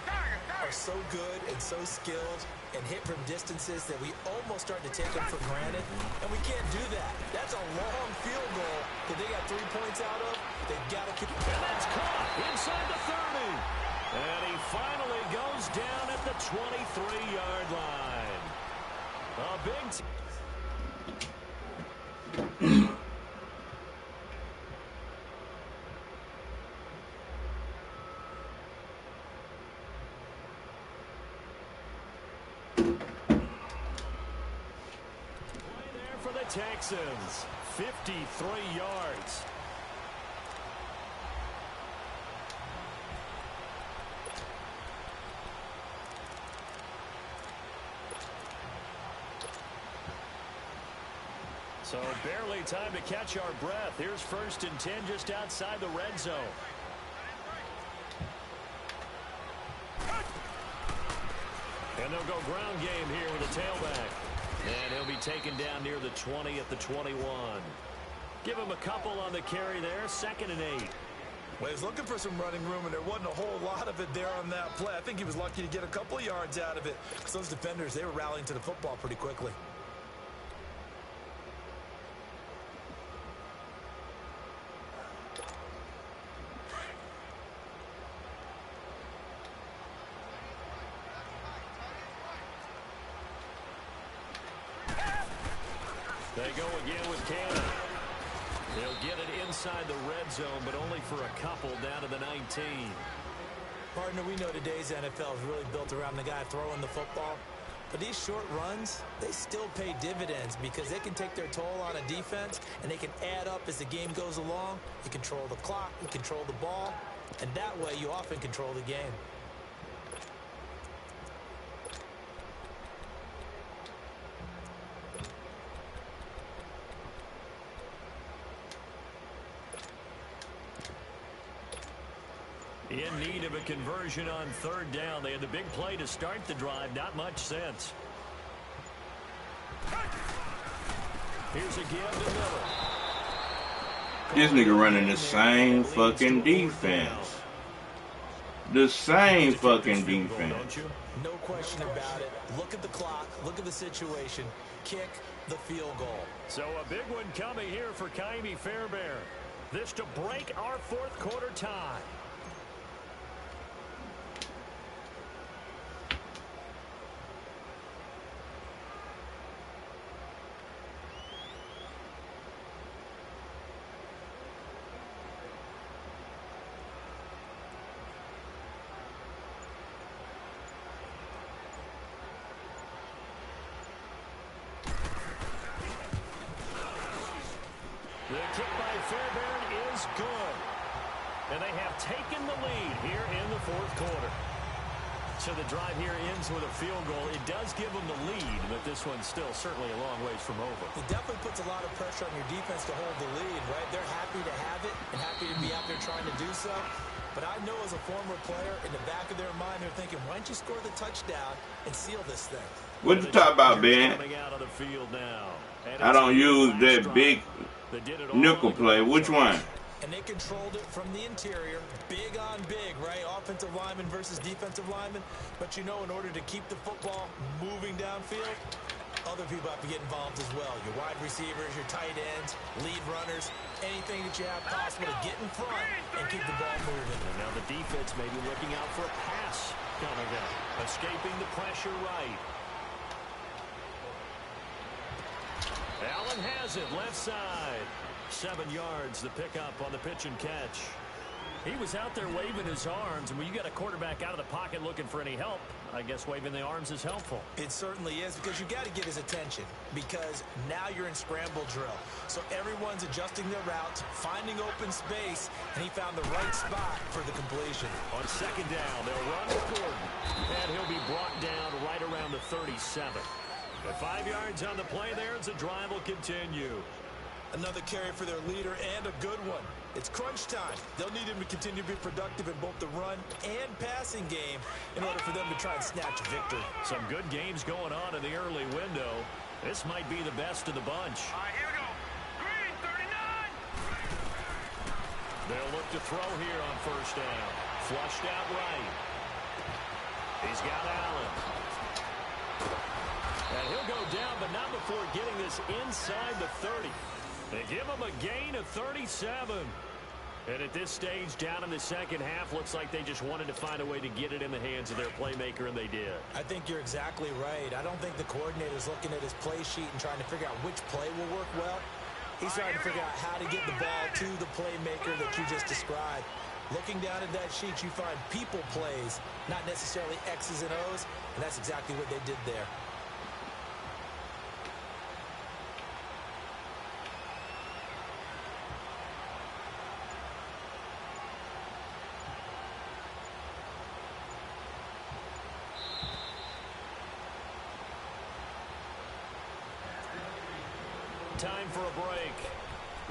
C: are so good and so skilled and hit from distances that we almost start to take them for granted. And we can't do that. That's a long field goal that they got 3 points out of. They've got to keep it.
B: And that's caught inside the 30. And he finally goes down at the 23-yard line. A big for the Texans, 53 yards. So barely time to catch our breath. Here's 1st and 10 just outside the red zone. And they'll go ground game here with a tailback. And he'll be taken down near the 20 at the 21. Give him a couple on the carry there. 2nd and 8.
C: Well, he was looking for some running room, and there wasn't a whole lot of it there on that play. I think he was lucky to get a couple of yards out of it. Because those defenders, they were rallying to the football pretty quickly.
B: They go again with Cannon. They'll get it inside the red zone, but only for a couple down to the 19.
C: Partner, we know today's NFL is really built around the guy throwing the football. But these short runs, they still pay dividends because they can take their toll on a defense, and they can add up as the game goes along. You control the clock, you control the ball, and that way you often control the game.
B: In need of a conversion on 3rd down. They had the big play to start the drive. Not much sense. Here's a give to Miller.
E: This nigga running the same fucking defense. The same fucking defense.
C: No question about it. Look at the clock. Look at the situation. Kick the field goal.
B: So a big one coming here for Kaimi Fairbairn. This to break our 4th quarter tie. The kick by Fairbairn is good. And they have taken the lead here in the 4th quarter. So the drive here ends with a field goal. It does give them the lead, but this one's still certainly a long ways from over.
C: It definitely puts a lot of pressure on your defense to hold the lead, right? They're happy to have it and happy to be out there trying to do so. But I know as a former player, in the back of their mind, they're thinking, why don't you score the touchdown and seal this thing?
E: What you talk about, Ben? I don't use that big nickel play. Which one?
C: And they controlled it from the interior, big on big, right? Offensive lineman versus defensive lineman. But you know, in order to keep the football moving downfield, other people have to get involved as well. Your wide receivers, your tight ends, lead runners, anything that you have possible to get in front and keep the ball moving.
B: And now the defense may be looking out for a pass coming up, escaping the pressure right. Allen has it left side. 7 yards the pickup on the pitch and catch. He was out there waving his arms, and when you got a quarterback out of the pocket looking for any help, I guess waving the arms is helpful.
C: It certainly is, because you got to get his attention, because now you're in scramble drill. So everyone's adjusting their routes, finding open space, and he found the right spot for the completion.
B: On second down, they'll run with Gordon, and he'll be brought down right around the 37. At 5 yards on the play there, as the drive will continue.
C: Another carry for their leader, and a good one. It's crunch time. They'll need him to continue to be productive in both the run and passing game in order for them to try and snatch a victory.
B: Some good games going on in the early window. This might be the best of the bunch.
D: All right, here we go. Green, 39.
B: They'll look to throw here on first down. Flushed out right. He's got Allen. And he'll go down, but not before getting this inside the 30. They give him a gain of 37. And at this stage, down in the second half, looks like they just wanted to find a way to get it in the hands of their playmaker, and they did. I
C: think you're exactly right. I don't think the coordinator's looking at his play sheet and trying to figure out which play will work well. He's trying to figure out how to get the ball to the playmaker that you just described. Looking down at that sheet, you find people plays, not necessarily X's and O's, and that's exactly what they did there.
B: Time for a break.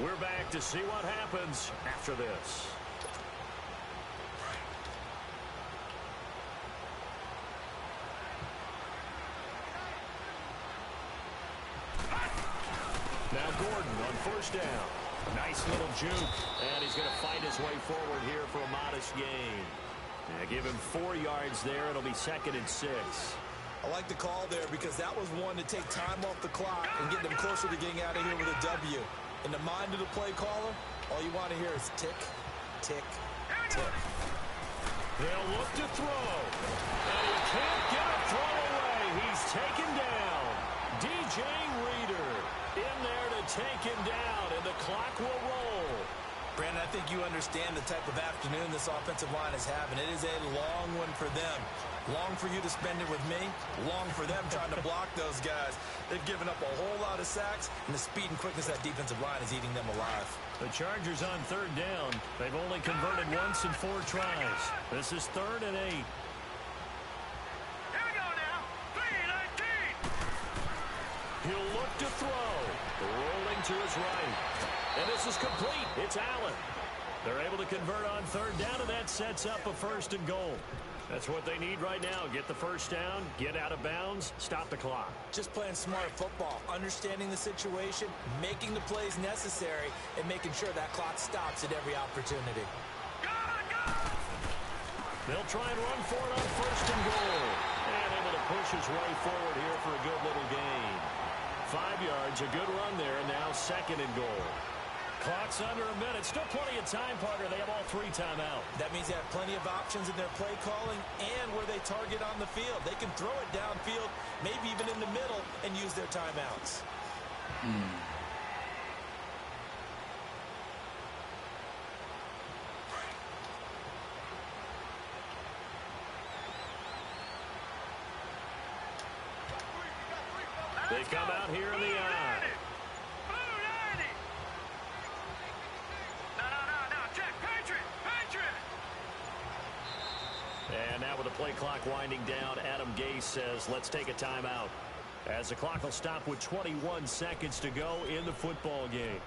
B: We're back to see what happens after this. Now Gordon on first down. Nice little juke. And he's going to fight his way forward here for a modest gain. Give him 4 yards there. It'll be 2nd and 6.
C: I like the call there because that was one to take time off the clock and get them closer to getting out of here with a W. In the mind of the play caller, all you want to hear is tick, tick, tick.
B: They'll look to throw. And he can't get a throw away. He's taken down. DJ Reader in there to take him down, and the clock will roll.
C: Brandon, I think you understand the type of afternoon this offensive line is having. It is a long one for them. Long for you to spend it with me. Long for them trying to block those guys. They've given up a whole lot of sacks, and the speed and quickness of that defensive line is eating them alive.
B: The Chargers on third down. They've only converted once in 4 tries. This is 3rd and 8.
D: Here we go now. 3-19.
B: He'll look to throw. Rolling to his right. And this is complete. It's Allen. They're able to convert on third down, and that sets up a 1st and goal. That's what they need right now. Get the first down, get out of bounds, stop the clock.
C: Just playing smart football, understanding the situation, making the plays necessary, and making sure that clock stops at every opportunity.
B: They'll try and run for it on 1st and goal. And able to push his way forward here for a good little gain. 5 yards, a good run there, and now 2nd and goal. Clock's under a minute. Still plenty of time, partner. They have all 3 timeouts.
C: That means they have plenty of options in their play calling and where they target on the field. They can throw it downfield, maybe even in the middle, and use their timeouts.
B: They come out here in the eye. And now with the play clock winding down, Adam Gase says, let's take a timeout. As the clock will stop with 21 seconds to go in the football game.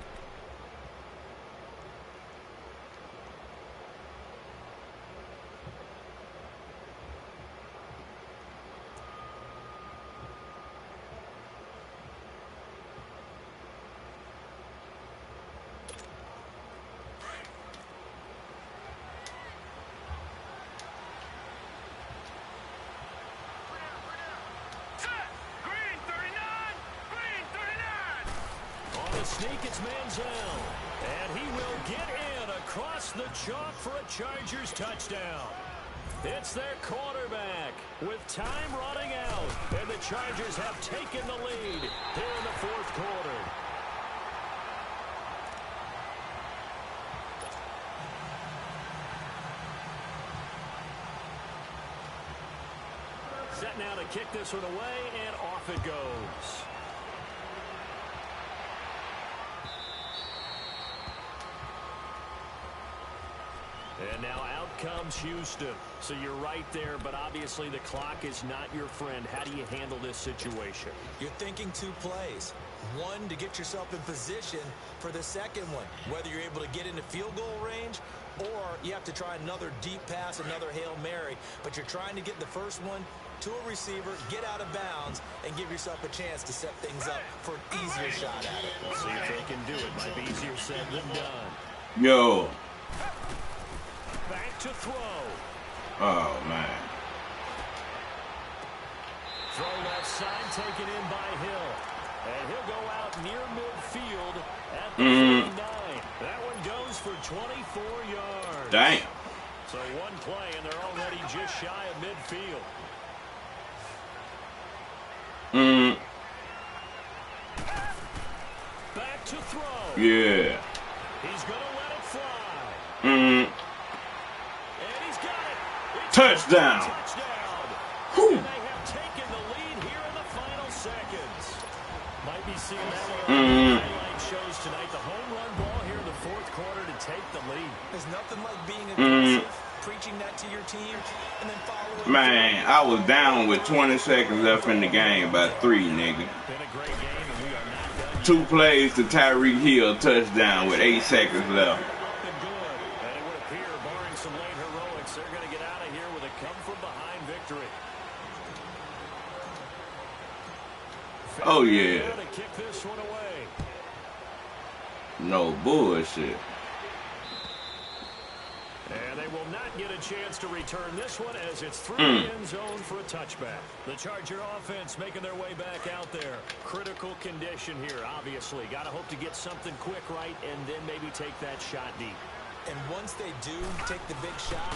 B: Sneak, it's Manziel, and he will get in across the chalk for a Chargers touchdown. It's their quarterback with time running out, and the Chargers have taken the lead here in the 4th quarter. Set now to kick this one away, and off it goes. And now out comes Houston. So you're right there, but obviously the clock is not your friend. How do you handle this situation?
C: You're thinking 2 plays. One, to get yourself in position for the second one, whether you're able to get into field goal range or you have to try another deep pass, another Hail Mary. But you're trying to get the first one to a receiver, get out of bounds, and give yourself a chance to set things up for an easier shot at it.
B: We'll see if they can do it. Might be easier said than done.
E: Yo.
B: Back to throw.
E: Oh, man.
B: Throw left side, taken in by Hill. And he'll go out near midfield at the 49. That one goes for 24 yards.
E: Damn.
B: So one play, and they're already just shy of midfield. Back to throw.
E: Yeah.
B: He's going to let it fly.
E: And
B: he's got it. It's
E: touchdown.
B: Touchdown.
E: Whew.
B: And they have taken the lead here in the final seconds. Might be seeing that one on the highlight shows tonight. The home run ball here in the fourth quarter to take the lead.
C: There's nothing like being aggressive, preaching that to your team, and then following.
E: Man, I was down with 20 seconds left in the game by 3, nigga.
B: Been a great game, and we are not done
E: 2 plays to Tyreek Hill touchdown with 8 seconds left.
B: up and good. And it would appear, barring some late heroics, they're going to get out of here with a come-from-behind victory.
E: Oh, yeah.
B: To kick this one away.
E: No bullshit.
B: And they will not get a chance to return this one as it's through the end zone for a touchback. The Charger offense making their way back out there. Critical condition here, obviously. Got to hope to get something quick right and then maybe take that shot deep.
C: And once they do take the big shot,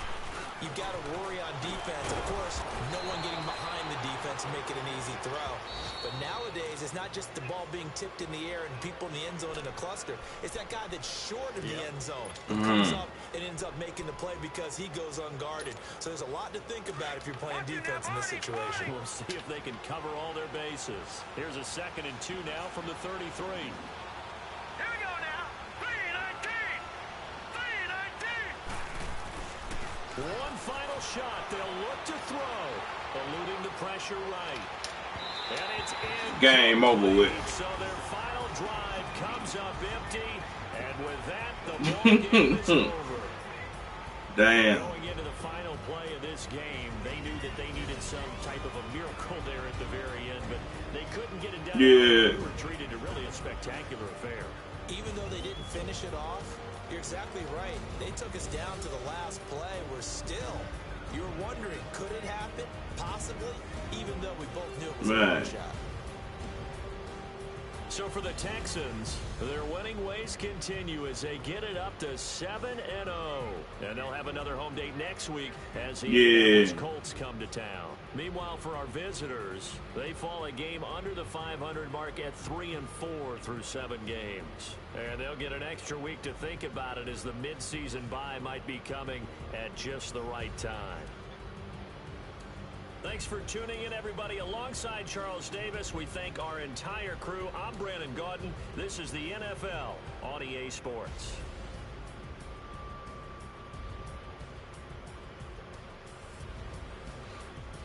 C: you've got to worry on defense. Of course, no one getting behind the defense and make it an easy throw. But nowadays, it's not just the ball being tipped in the air and people in the end zone in a cluster. It's that guy that's short of the end zone who comes up and ends up making the play because he goes unguarded. So there's a lot to think about if you're playing defense in this situation.
B: We'll see if they can cover all their bases. Here's a 2nd and 2 now from the 33.
D: Here we go now. 3-19. 3-19.
B: One final shot. They'll look to throw. Eluding the pressure right. And it's in.
E: Game over with.
B: So their final drive comes up empty. And with that, the ball game is over.
E: Damn.
B: Going into the final play of this game, they knew that they needed some type of a miracle there at the very end, but they couldn't get it done.
E: Yeah.
B: They were treated to really a spectacular affair.
C: Even though they didn't finish it off, you're exactly right. They took us down to the last play. We're still, you were wondering, could it happen? Possibly, even though we both knew it was a good shot.
B: So for the Texans, their winning ways continue as they get it up to 7-0. And they'll have another home date next week as the Colts come to town. Meanwhile, for our visitors, they fall a game under the 500 mark at 3-4 through 7 games. And they'll get an extra week to think about it as the midseason bye might be coming at just the right time. Thanks for tuning in, everybody. Alongside Charles Davis, we thank our entire crew. I'm Brandon Gaudin. This is the NFL on EA Sports.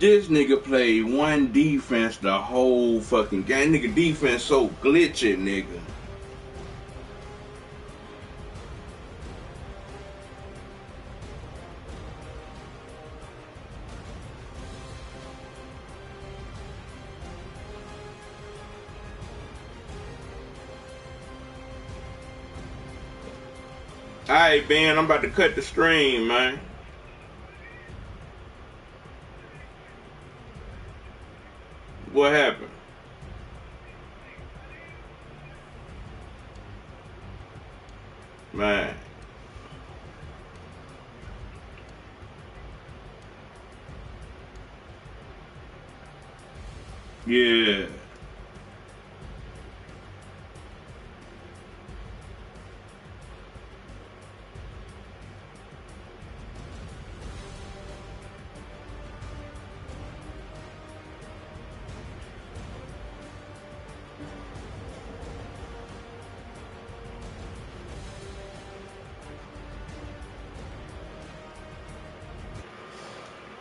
E: This nigga played one defense the whole fucking game. Nigga defense so glitchy, nigga. Alright, Ben, I'm about to cut the stream, man. What happened? Man. Yeah.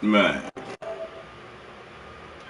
E: Man.